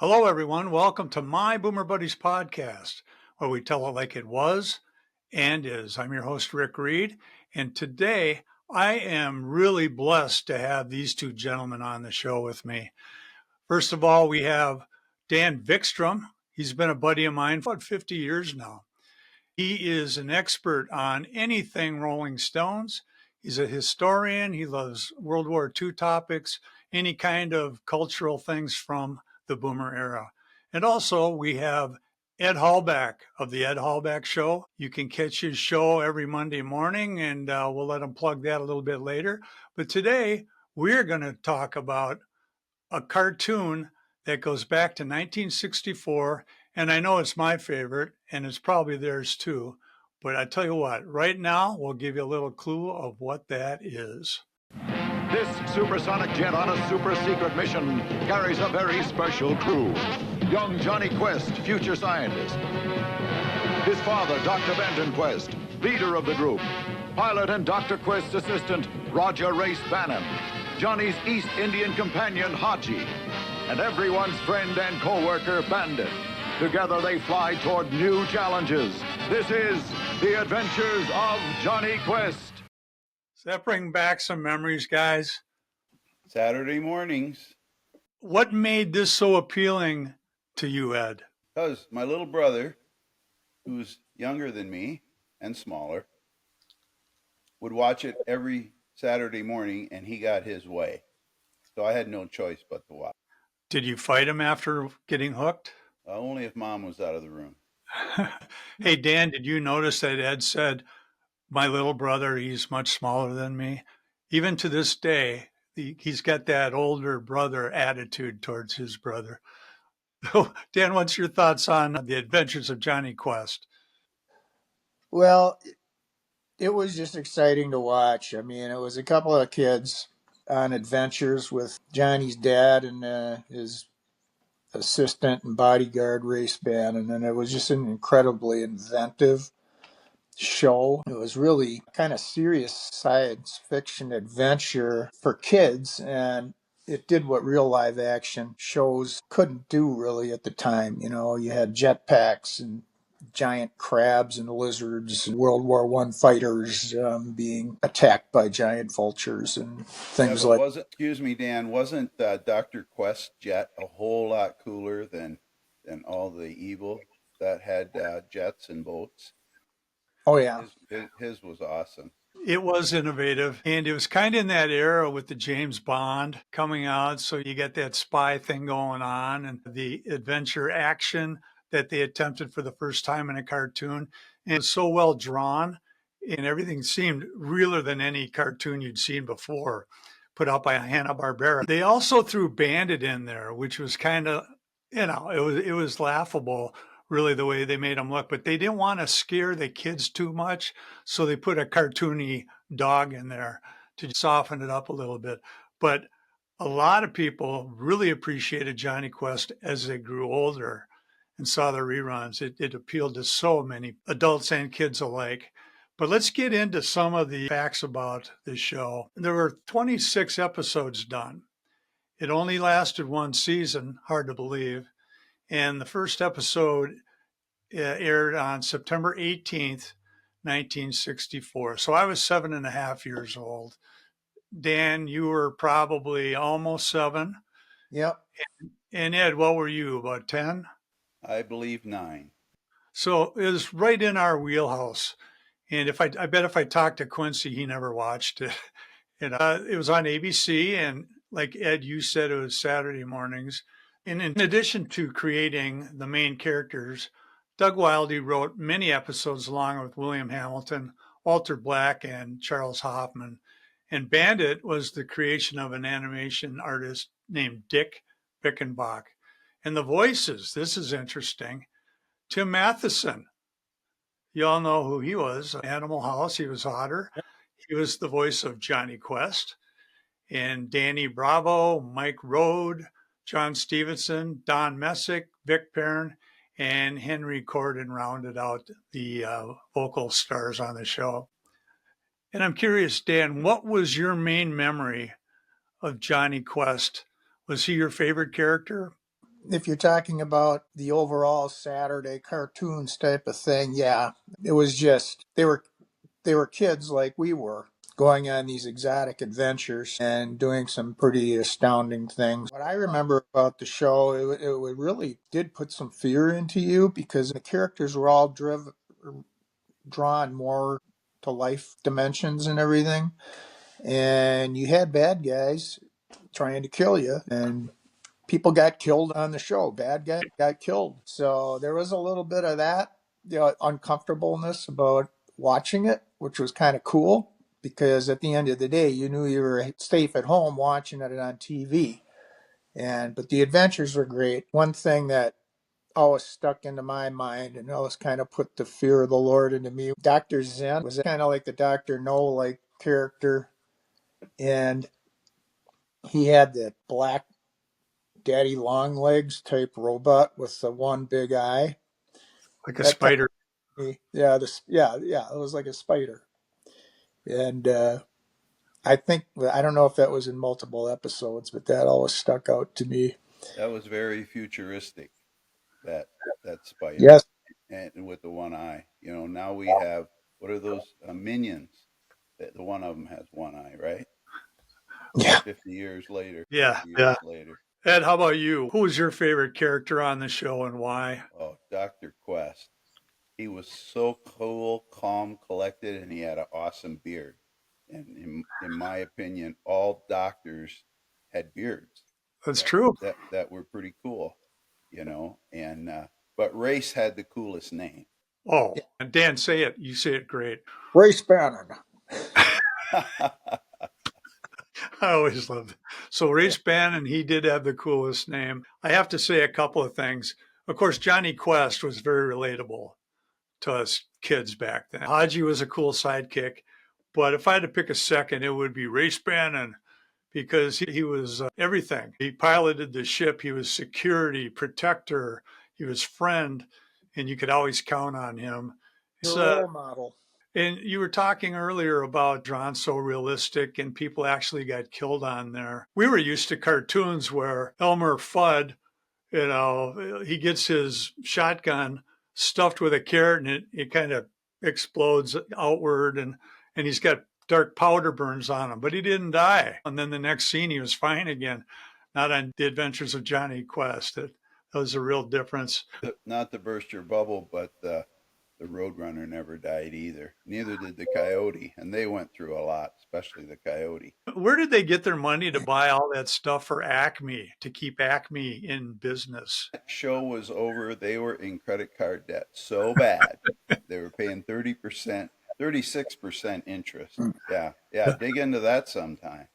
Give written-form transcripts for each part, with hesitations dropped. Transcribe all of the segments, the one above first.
Hello, everyone. Welcome to my Boomer Buddies podcast, where we tell it like it was and is. I'm your host, Rick Reed, and today I am really blessed to have these two gentlemen on the show with me. First of all, we have Dan Vikstrom. He's been a buddy of mine for about 50 years now. He is an expert on anything Rolling Stones. He's a historian. He loves World War II topics, any kind of cultural things from the Boomer era. And also, we have Ed Halbach of the Ed Halbach Show. You can catch his show every Monday morning, and we'll let him plug that a little bit later. But today, we're going to talk about a cartoon that goes back to 1964. And I know it's my favorite, and it's probably theirs too. But I tell you what, right now, we'll give you a little clue of what that is. This supersonic jet on a super secret mission carries a very special crew. Young Jonny Quest, future scientist. His father, Dr. Benton Quest, leader of the group. Pilot and Dr. Quest's assistant, Roger Race Bannon. Johnny's East Indian companion, Haji. And everyone's friend and co-worker, Bandit. Together they fly toward new challenges. This is The Adventures of Jonny Quest. Does that bring back some memories, guys? Saturday mornings. What made this so appealing to you, Ed? Because my little brother, who's younger than me and smaller, would watch it every Saturday morning, and he got his way. So I had no choice but to watch. Did you fight him after getting hooked? Only if Mom was out of the room. Hey, Dan, did you notice that Ed said, my little brother, he's much smaller than me? Even to this day, he's got that older brother attitude towards his brother. Dan, what's your thoughts on The Adventures of Jonny Quest? Well, it was just exciting to watch. I mean, it was a couple of kids on adventures with Johnny's dad and his assistant and bodyguard Race Bannon, and it was just an incredibly inventive show. It was really kind of serious science fiction adventure for kids, and it did what real live action shows couldn't do really at the time. You know, you had jetpacks and giant crabs and lizards, World War I fighters being attacked by giant vultures and things like. Excuse me, Dan. Wasn't Dr. Quest's jet a whole lot cooler than all the evil that had jets and boats? Oh yeah, his was awesome. It was innovative, and it was kind of in that era with the James Bond coming out. So you get that spy thing going on and the adventure action that they attempted for the first time in a cartoon. And it was so well drawn, and everything seemed realer than any cartoon you'd seen before, put out by Hanna-Barbera. They also threw Bandit in there, which was kind of, it was laughable, really, the way they made him look. But they didn't want to scare the kids too much, so they put a cartoony dog in there to soften it up a little bit. But a lot of people really appreciated Jonny Quest as they grew older and saw the reruns. It appealed to so many adults and kids alike. But let's get into some of the facts about this show. There were 26 episodes done. It only lasted one season, hard to believe. And the first episode aired on September 18th, 1964. So I was 7.5 years old. Dan, you were probably almost 7. Yep. And Ed, what were you, about 10? I believe 9. So it was right in our wheelhouse. And I bet if I talked to Quincy, he never watched it. And it was on ABC, and like Ed, you said, it was Saturday mornings. And in addition to creating the main characters, Doug Wildey wrote many episodes along with William Hamilton, Walter Black, and Charles Hoffman. And Bandit was the creation of an animation artist named Dick Bickenbach. And the voices, this is interesting. Tim Matheson, you all know who he was. Animal House, he was Otter. He was the voice of Jonny Quest. And Danny Bravo, Mike Road, John Stevenson, Don Messick, Vic Perrin, and Henry Corden rounded out the vocal stars on the show. And I'm curious, Dan, what was your main memory of Jonny Quest? Was he your favorite character? If you're talking about the overall Saturday cartoons type of thing, yeah, it was just they were kids like we were going on these exotic adventures and doing some pretty astounding things. What I remember about the show, it really did put some fear into you because the characters were all drawn more to life dimensions and everything. And you had bad guys trying to kill you, and people got killed on the show. Bad guy got killed. So there was a little bit of that, uncomfortableness about watching it, which was kind of cool because at the end of the day, you knew you were safe at home watching it on TV. But the adventures were great. One thing that always stuck into my mind and always kind of put the fear of the Lord into me. Dr. Zen was kind of like the Dr. No like character, and he had that black daddy long legs type robot with the one big eye. Like a That kind spider. of me, yeah, it was like a spider. And I don't know if that was in multiple episodes, but that always stuck out to me. That was very futuristic. That that spider, Yes, and with the one eye. Now we have, what are those, minions? That the one of them has one eye, right? yeah. 50 years later, Yeah, 50 yeah. years later. Ed, how about you? Who was your favorite character on the show and why? Oh, Dr. Quest. He was so cool, calm, collected, and he had an awesome beard. And in my opinion, all doctors had beards That's that true. that were pretty cool, And but Race had the coolest name. Oh, and Dan, say it. You say it great. Ray Bannon. I always loved it. So Ray Spann, he did have the coolest name. I have to say a couple of things. Of course, Jonny Quest was very relatable to us kids back then. Haji was a cool sidekick, but if I had to pick a second, it would be Ray Spann because he was everything. He piloted the ship. He was security, protector. He was friend, and you could always count on him. Your role model. And you were talking earlier about drawn so realistic and people actually got killed on there. We were used to cartoons where Elmer Fudd, he gets his shotgun stuffed with a carrot and it kind of explodes outward and he's got dark powder burns on him, but he didn't die. And then the next scene, he was fine again. Not on The Adventures of Jonny Quest. That was a real difference. Not to burst your bubble, but the Roadrunner never died either. Neither did the Coyote, and they went through a lot, especially the Coyote. Where did they get their money to buy all that stuff for Acme to keep Acme in business? That show was over. They were in credit card debt so bad. They were paying 30%, 36% interest. Yeah, yeah. Dig into that sometime.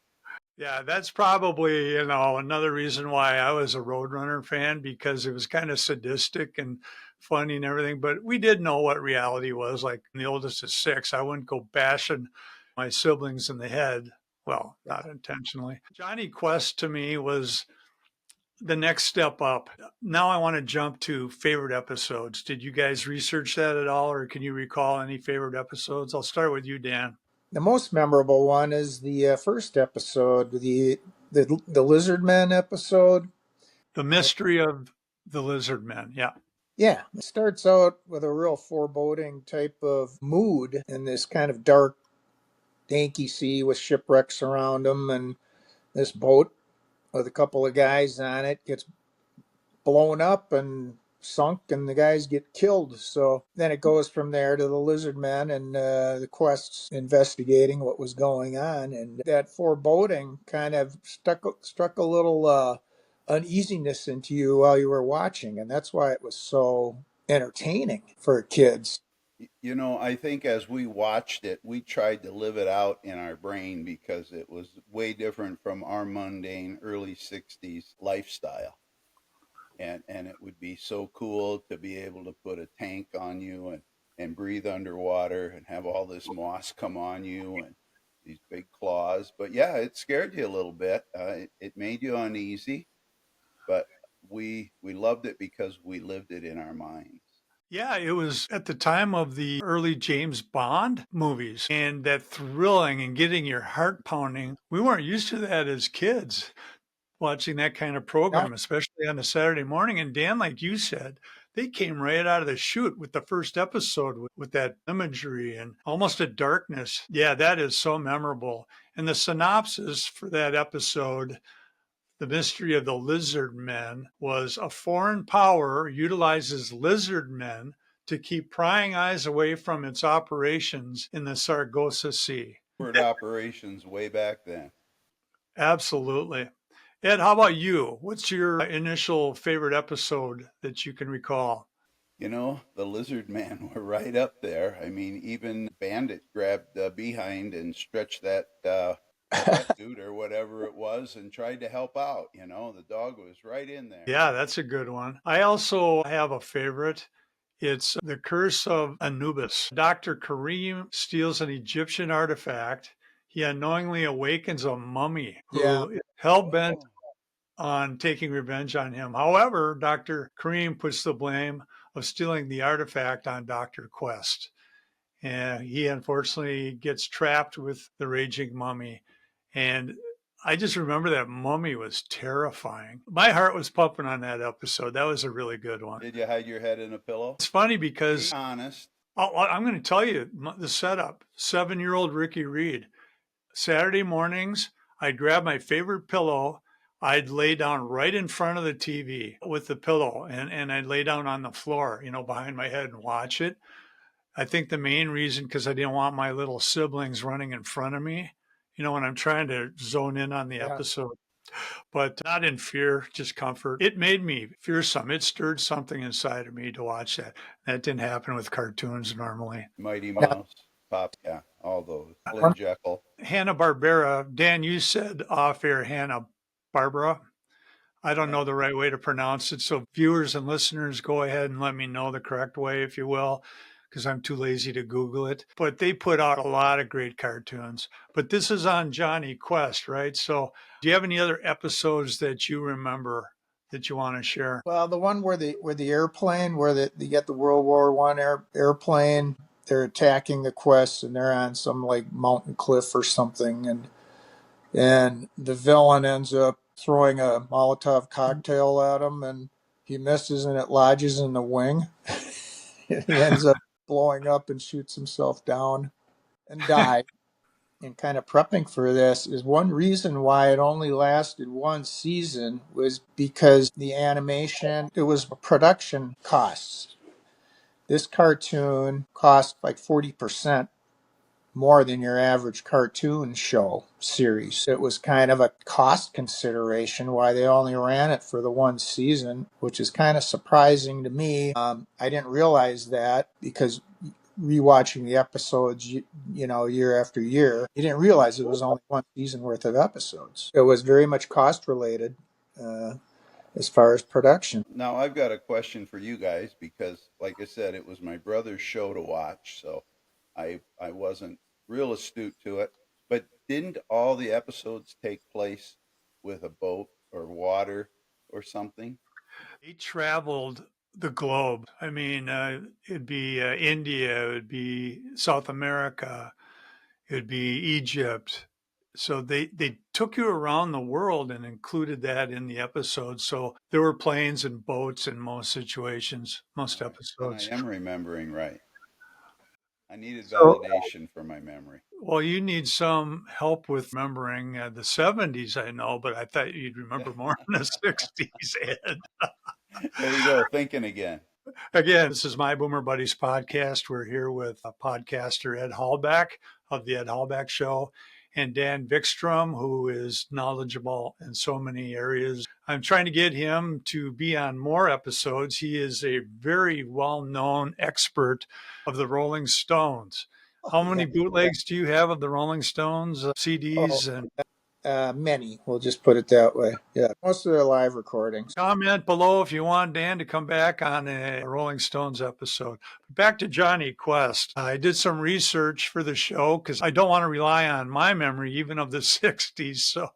Yeah, that's probably, another reason why I was a Roadrunner fan because it was kind of sadistic and funny and everything. But we did know what reality was. Like the oldest is 6. I wouldn't go bashing my siblings in the head. Well, not intentionally. Jonny Quest to me was the next step up. Now I want to jump to favorite episodes. Did you guys research that at all, or can you recall any favorite episodes? I'll start with you, Dan. The most memorable one is the first episode, the Lizard Man episode. The Mystery of the Lizard Men. Yeah. Yeah, it starts out with a real foreboding type of mood in this kind of dark, danky sea with shipwrecks around them, and this boat with a couple of guys on it gets blown up and sunk, and the guys get killed. So then it goes from there to the Lizard Men and the Quests investigating what was going on, and that foreboding kind of struck a little uneasiness into you while you were watching, and that's why it was so entertaining for kids. I think as we watched it, we tried to live it out in our brain because it was way different from our mundane early 60s lifestyle. And it would be so cool to be able to put a tank on you and breathe underwater and have all this moss come on you and these big claws. But yeah, it scared you a little bit. It made you uneasy, but we loved it because we lived it in our minds. Yeah, it was at the time of the early James Bond movies and that thrilling and getting your heart pounding. We weren't used to that as kids. watching that kind of Yeah. program, especially on a Saturday morning. And Dan, like you said, they came right out of the chute with the first episode with that imagery and almost a darkness. Yeah, that is so memorable. And the synopsis for that episode, The Mystery of the Lizard Men, was a foreign power utilizes lizard men to keep prying eyes away from its operations in the Sargasso Sea. Word operations way back then. Absolutely. Ed, how about you? What's your initial favorite episode that you can recall? You know, the lizard men were right up there. I mean, even Bandit grabbed behind and stretched that wetsuit or whatever it was and tried to help out. You know, the dog was right in there. Yeah, that's a good one. I also have a favorite. It's The Curse of Anubis. Dr. Kareem steals an Egyptian artifact. He unknowingly awakens a mummy Yeah. who is hell-bent on taking revenge on him. However, Dr. Kareem puts the blame of stealing the artifact on Dr. Quest. And he unfortunately gets trapped with the raging mummy. And I just remember that mummy was terrifying. My heart was pumping on that episode. That was a really good one. Did you hide your head in a pillow? It's funny because Be honest. I'm going to tell you the setup. 7-year-old Ricky Reed. Saturday mornings, I'd grab my favorite pillow. I'd lay down right in front of the TV with the pillow and I'd lay down on the floor, behind my head and watch it. I think the main reason, because I didn't want my little siblings running in front of me, when I'm trying to zone in on the Yeah. episode, but not in fear, just comfort. It made me fearsome. It stirred something inside of me to watch that. That didn't happen with cartoons normally. Mighty Yeah. Mouse, Pop, yeah, all those. One- Lynn Jekyll. Hanna-Barbera, Dan, you said off-air Hanna-Barbera. I don't know the right way to pronounce it. So viewers and listeners, go ahead and let me know the correct way, if you will, because I'm too lazy to Google it. But they put out a lot of great cartoons. But this is on Jonny Quest, right? So do you have any other episodes that you remember that you want to share? Well, the one where the airplane, you get the World War One airplane, they're attacking the Quest, and they're on some like mountain cliff or something, and the villain ends up throwing a Molotov cocktail at him, and he misses, and it lodges in the wing. He ends up blowing up and shoots himself down and dies. And kind of prepping for this is one reason why it only lasted one season was because the animation, it was production costs. This cartoon cost like 40% more than your average cartoon show series. It was kind of a cost consideration why they only ran it for the one season, which is kind of surprising to me. I didn't realize that because rewatching the episodes, year after year, you didn't realize it was only one season worth of episodes. It was very much cost related as far as production. Now, I've got a question for you guys because, like I said, it was my brother's show to watch, so I wasn't real astute to it. But didn't all the episodes take place with a boat or water or something? They traveled the globe. I mean, it'd be India, it would be South America, it would be Egypt. So they took you around the world and included that in the episode. So there were planes and boats in most situations, most And episodes. I am remembering right. I needed So, validation for my memory. well, you need some help with remembering the 70s, I know, but I thought you'd remember more in the 60s, Ed. There you go, thinking again. Again, this is My Boomer Buddies podcast. We're here with podcaster Ed Halbach of the Ed Halbach Show and Dan Vikstrom, who is knowledgeable in so many areas. I'm trying to get him to be on more episodes. He is a very well-known expert of the Rolling Stones. How many bootlegs do you have of the Rolling Stones, CDs? And Many, we'll just put it that way. Yeah, most of their live recordings. comment below if you want Dan to come back on a Rolling Stones episode. Back to Jonny Quest. I did some research for the show because I don't want to rely on my memory, even of the 60s. So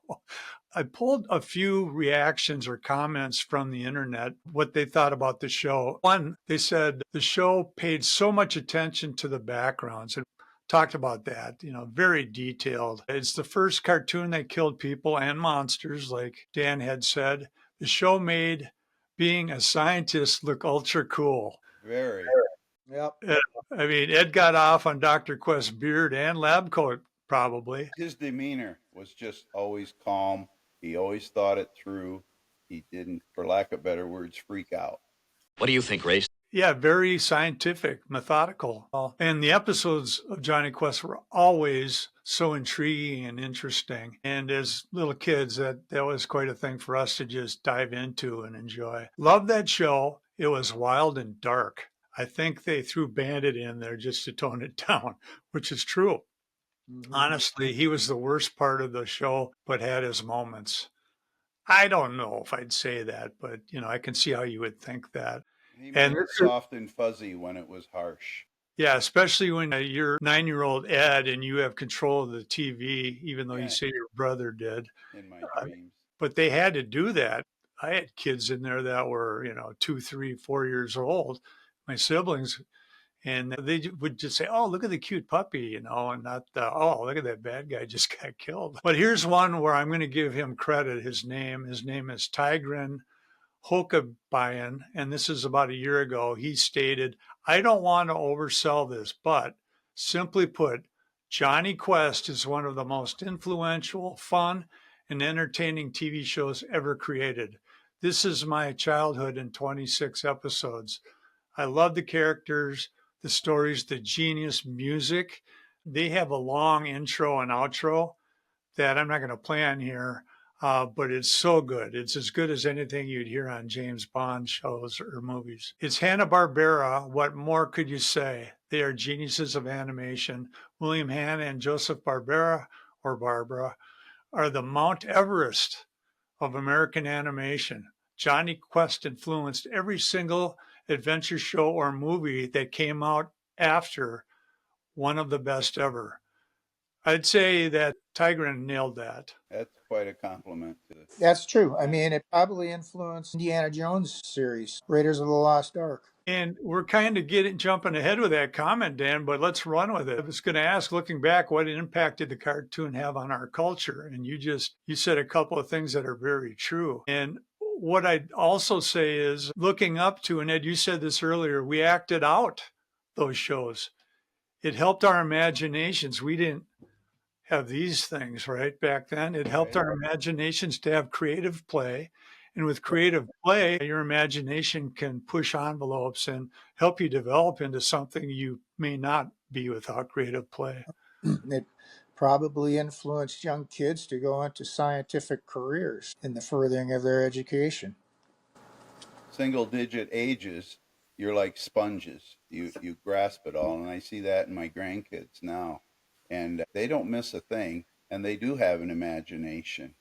I pulled a few reactions or comments from the internet, what they thought about the show. One, they said the show paid so much attention to the backgrounds. And talked about that, very detailed. It's the first cartoon that killed people and monsters, like Dan had said. The show made being a scientist look ultra cool. Very. Yep. I mean, Ed got off on Dr. Quest's beard and lab coat, probably. His demeanor was just always calm. He always thought it through. He didn't, for lack of better words, freak out. What do you think, Ray? Yeah, very scientific, methodical. And the episodes of Jonny Quest were always so intriguing and interesting. And as little kids, that was quite a thing for us to just dive into and enjoy. Love that show. It was wild and dark. I think they threw Bandit in there just to tone it down, which is true. Mhm. Honestly, he was the worst part of the show, but had his moments. I don't know if I'd say that, but I can see how you would think that. He And made it soft and fuzzy when it was harsh. yeah, especially when you're 9-year-old Ed and you have control of the TV, even though you say your brother did. In my Uh, dreams. but they had to do that. I had kids in there that were, 2, 3, 4 years old, my siblings, and they would just say, "Oh, look at the cute puppy," and not, "Oh, look at that bad guy just got killed." But here's one where I'm going to give him credit. His name is Tigran Hokabayan, and this is about a year ago. He stated, "I don't want to oversell this, but simply put, Jonny Quest is one of the most influential, fun, and entertaining TV shows ever created. This is my childhood in 26 episodes. I love the characters, the stories, the genius music. They have a long intro and outro that I'm not going to play on here, but it's so good. It's as good as anything you'd hear on James Bond shows or movies. It's Hanna-Barbera. What more could you say? They are geniuses of animation. William Hanna and Joseph Barbera, or Barbara, are the Mount Everest of American animation. Jonny Quest influenced every single adventure show or movie that came out after, one of the best ever. I'd say that Tigran nailed that. That's quite a compliment to the That's true. I mean, it probably influenced Indiana Jones series, Raiders of the Lost Ark. And we're kind of jumping ahead with that comment, Dan, but let's run with it. I was going to ask, looking back, what impact did the cartoon have on our culture? And you said a couple of things that are very true. And what I'd also say is looking up to, and Ed, you said this earlier, we acted out those shows. It helped our imaginations. We didn't have these things right back then. It helped our imaginations to have creative play. And with creative play, your imagination can push envelopes and help you develop into something you may not be without creative play. It probably influenced young kids to go into scientific careers in the furthering of their education. single digit ages. You're like sponges. You grasp it all. And I see that in my grandkids now. And they don't miss a thing. And they do have an imagination.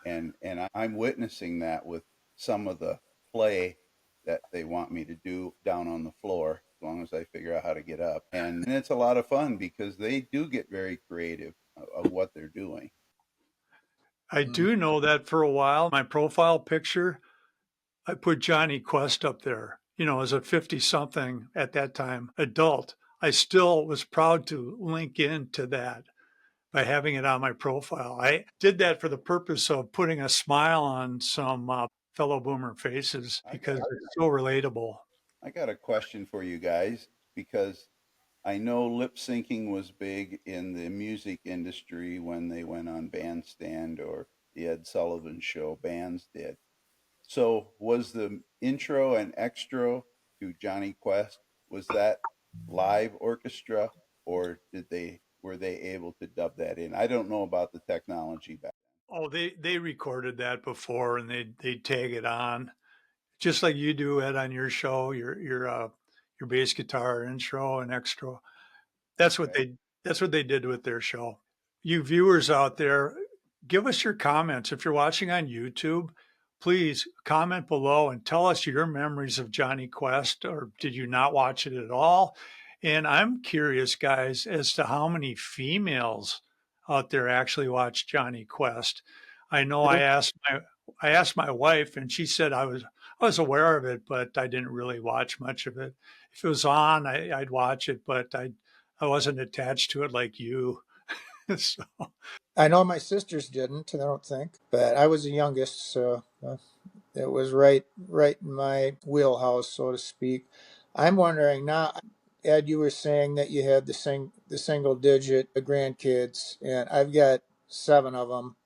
And I'm witnessing that with some of the play that they want me to do down on the floor, as long as I figure out how to get up. And it's a lot of fun because they do get very creative of what they're doing. I do know that for a while, my profile picture, I put Jonny Quest up there, as a 50 something at that time adult. I still was proud to link into that by having it on my profile. I did that for the purpose of putting a smile on some fellow boomer faces because it's so relatable. I got a question for you guys because I know lip syncing was big in the music industry when they went on Bandstand or the Ed Sullivan Show. Bands did. So was the intro and extra to Jonny Quest, was that live orchestra, or were they able to dub that in? I don't know about the technology back then. Oh, they recorded that before and they tag it on, just like you do, Ed, on your show, your bass guitar intro and extra. That's what Okay. they did with their show. You viewers out there, give us your comments. If you're watching on YouTube, please comment below and tell us your memories of Jonny Quest, or did you not watch it at all? And I'm curious, guys, as to how many females out there actually watch Jonny Quest. I know I asked my wife, and she said I was aware of it, but I didn't really watch much of it. If it was on, I'd watch it, but I wasn't attached to it like you. So, I know my sisters didn't, I don't think, but I was the youngest, so it was right in my wheelhouse, so to speak. I'm wondering now, Ed, you were saying that you had the single digit grandkids, and I've got seven of them,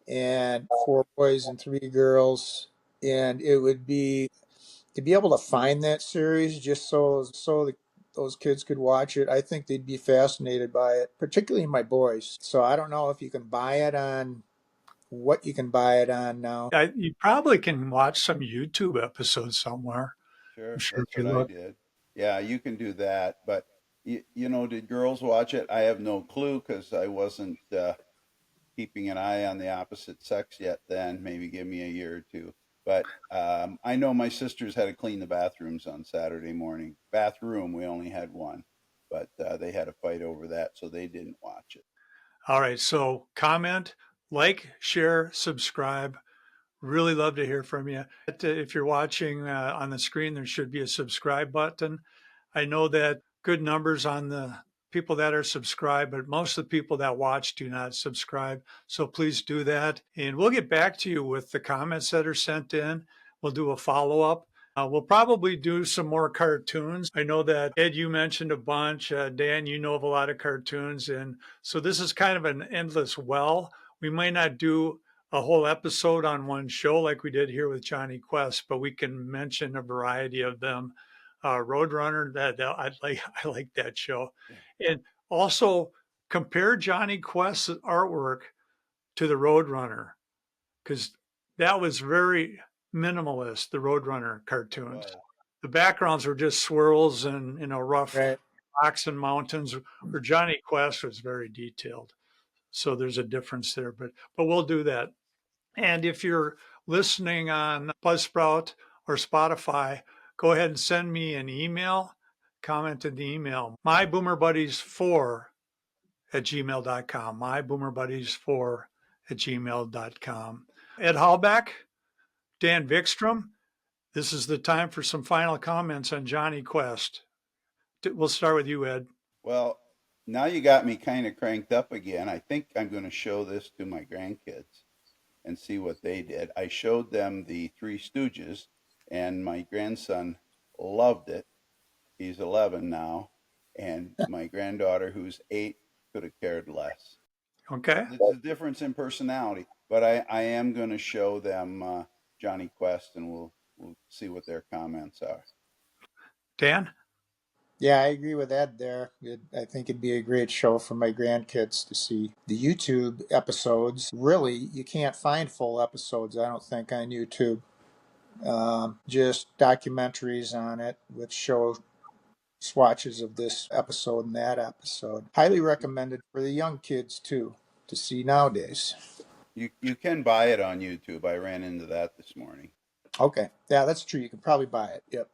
and four boys and three girls, and it would be to be able to find that series just those kids could watch it. I think they'd be fascinated by it, particularly my boys. So I don't know if you can buy it on what you can buy it on now. you probably can watch some YouTube episodes somewhere. I'm Sure, sure that's if you what I look. did. Yeah, you can do that. But you know, did girls watch it? I have no clue because I wasn't keeping an eye on the opposite sex yet. Then maybe give me a year or two. But I know my sisters had to clean the bathrooms on Saturday morning. Bathroom, we only had one, but they had a fight over that, so they didn't watch it. All right. So comment, like, share, subscribe. Really love to hear from you. If you're watching on the screen, there should be a subscribe button. I know that good numbers on the people that are subscribed, but most of the people that watch do not subscribe. So please do that. And we'll get back to you with the comments that are sent in. We'll do a follow up. We'll probably do some more cartoons. I know that Ed, you mentioned a bunch. Dan, you know of a lot of cartoons. And so this is kind of an endless well. We might not do a whole episode on one show like we did here with Jonny Quest, but we can mention a variety of them. Roadrunner, I like that show, Yeah. and also compare Jonny Quest's artwork to the Roadrunner because that was very minimalist. The Roadrunner It cartoons, was. the backgrounds were just swirls and rough Right. rocks and mountains. Where Jonny Quest was very detailed, so there's a difference there. But we'll do that. And if you're listening on Buzzsprout or Spotify, go ahead and send me an email, comment in the email, myboomerbuddies4 at gmail.com, myboomerbuddies4 at gmail.com. Ed Halbach, Dan Vikstrom, this is the time for some final comments on Jonny Quest. We'll start with you, Ed. Well, now you got me kind of cranked up again. I think I'm going to show this to my grandkids and see what they did. I showed them the Three Stooges, and my grandson loved it. He's 11 now, and my granddaughter, who's 8, could have cared less. Okay. It's a difference in personality, but I am going to show them Jonny Quest, and we'll see what their comments are. Dan? Yeah, I agree with Ed there. I think it'd be a great show for my grandkids to see. The YouTube episodes, really, you can't find full episodes, I don't think, on YouTube. Just documentaries on it, which show swatches of this episode and that episode. Highly recommended for the young kids, too, to see nowadays. You can buy it on YouTube. I ran into that this morning. Okay. Yeah, that's true. You can probably buy it. Yep.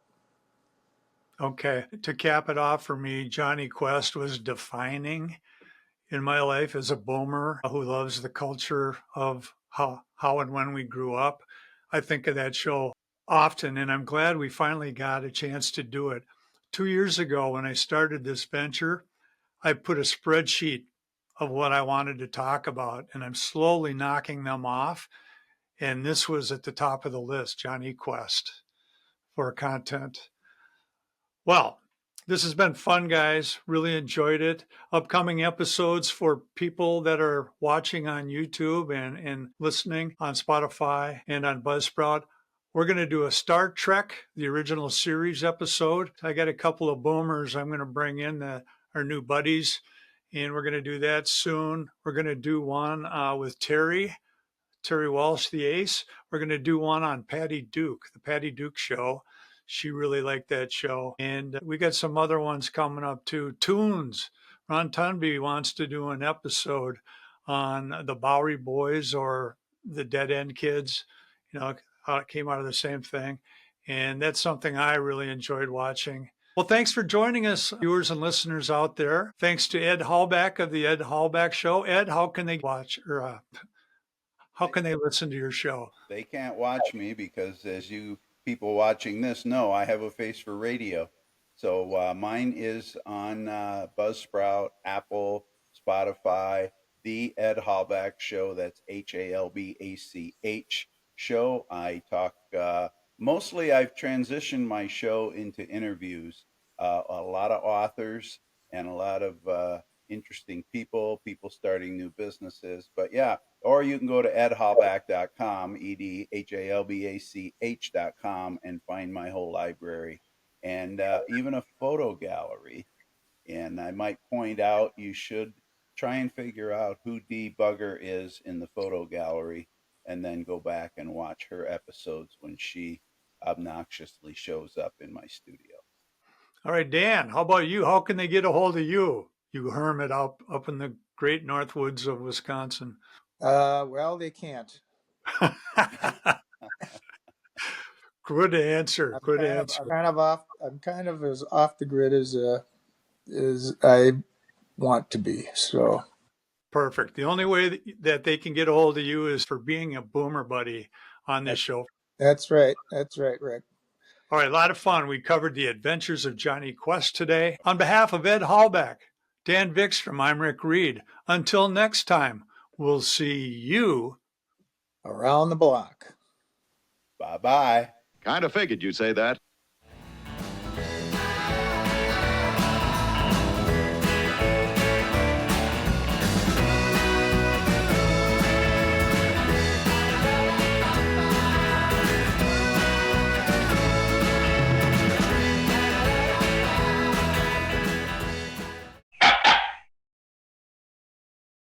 Okay. To cap it off for me, Jonny Quest was defining in my life as a boomer who loves the culture of how and when we grew up. I think of that show often, and I'm glad we finally got a chance to do it. 2 years ago, when I started this venture, I put a spreadsheet of what I wanted to talk about, and I'm slowly knocking them off. And this was at the top of the list, Jonny Quest for content. Well, this has been fun, guys. Really enjoyed it. Upcoming episodes for people that are watching on YouTube and listening on Spotify and on Buzzsprout. We're going to do a Star Trek, the original series episode. I got a couple of boomers I'm going to bring in, our new buddies, and we're going to do that soon. We're going to do one with Terry Walsh, the ace. We're going to do one on Patty Duke, the Patty Duke show. She really liked that show. And we got some other ones coming up too. Tunes. Ron Tunby wants to do an episode on the Bowery Boys or the Dead End Kids, how it came out of the same thing. And that's something I really enjoyed watching. Well, thanks for joining us, viewers and listeners out there. Thanks to Ed Halbach of the Ed Halbach Show. Ed, how can they watch or how They, can they listen to your show? they can't watch me because, as you people watching this know, I have a face for radio. So mine is on Buzzsprout, Apple, Spotify, The Ed Halbach Show. That's Halbach show. I talk mostly, I've transitioned my show into interviews. A lot of authors and a lot of interesting people starting new businesses. But yeah, or you can go to edhalbach.com, edhalbach.com, and find my whole library and even a photo gallery. And I might point out you should try and figure out who Dee Bugger is in the photo gallery and then go back and watch her episodes when she obnoxiously shows up in my studio. All right, Dan, how about you? How can they get a hold of you, you hermit up in the great north woods of Wisconsin? Well, they can't. Good answer. I'm Good kind of, answer. I'm kind of off. I'm kind of as off the grid as I want to be. So Perfect. The only way that they can get a hold of you is for being a boomer buddy on this that, show. that's right. That's right, Rick. All right, a lot of fun. We covered the adventures of Jonny Quest today. On behalf of Ed Halbach, Dan Vikstrom, I'm Rick Reed. Until next time, we'll see you Around the block. Bye bye. Kind of figured you'd say that.